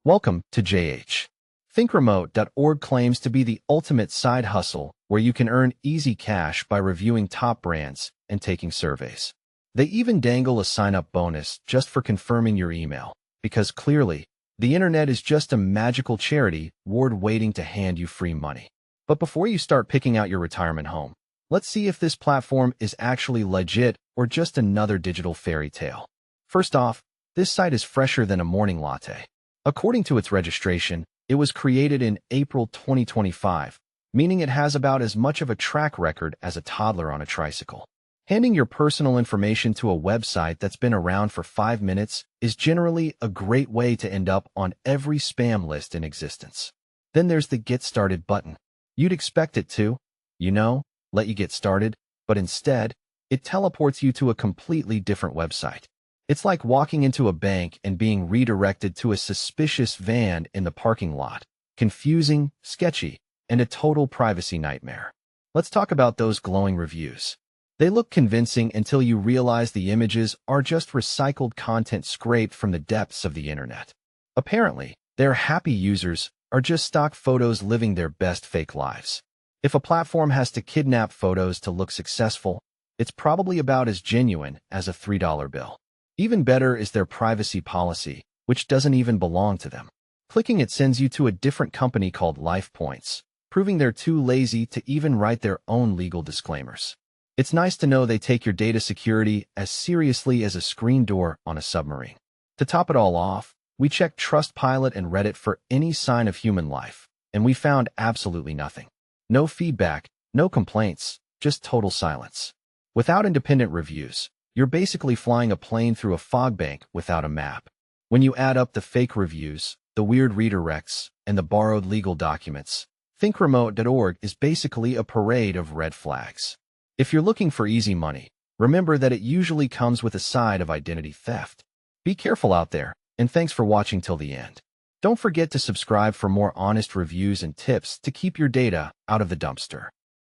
Welcome to JH. ThinkRemote.org claims to be the ultimate side hustle where you can earn easy cash by reviewing top brands and taking surveys. They even dangle a sign-up bonus just for confirming your email, because clearly, the internet is just a magical charity ward waiting to hand you free money. But before you start picking out your retirement home, let's see if this platform is actually legit or just another digital fairy tale. First off, this site is fresher than a morning latte. According to its registration, it was created in April 2025, meaning it has about as much of a track record as a toddler on a tricycle. Handing your personal information to a website that's been around for 5 minutes is generally a great way to end up on every spam list in existence. Then there's the Get Started button. You'd expect it to, let you get started, but instead, it teleports you to a completely different website. It's like walking into a bank and being redirected to a suspicious van in the parking lot. Confusing, sketchy, and a total privacy nightmare. Let's talk about those glowing reviews. They look convincing until you realize the images are just recycled content scraped from the depths of the internet. Apparently, their happy users are just stock photos living their best fake lives. If a platform has to kidnap photos to look successful, it's probably about as genuine as a $3 bill. Even better is their privacy policy, which doesn't even belong to them. Clicking it sends you to a different company called LifePoints, proving they're too lazy to even write their own legal disclaimers. It's nice to know they take your data security as seriously as a screen door on a submarine. To top it all off, we checked Trustpilot and Reddit for any sign of human life, and we found absolutely nothing. No feedback, no complaints, just total silence. Without independent reviews, you're basically flying a plane through a fog bank without a map. When you add up the fake reviews, the weird redirects, and the borrowed legal documents, ThinkRemote.org is basically a parade of red flags. If you're looking for easy money, remember that it usually comes with a side of identity theft. Be careful out there, and thanks for watching till the end. Don't forget to subscribe for more honest reviews and tips to keep your data out of the dumpster.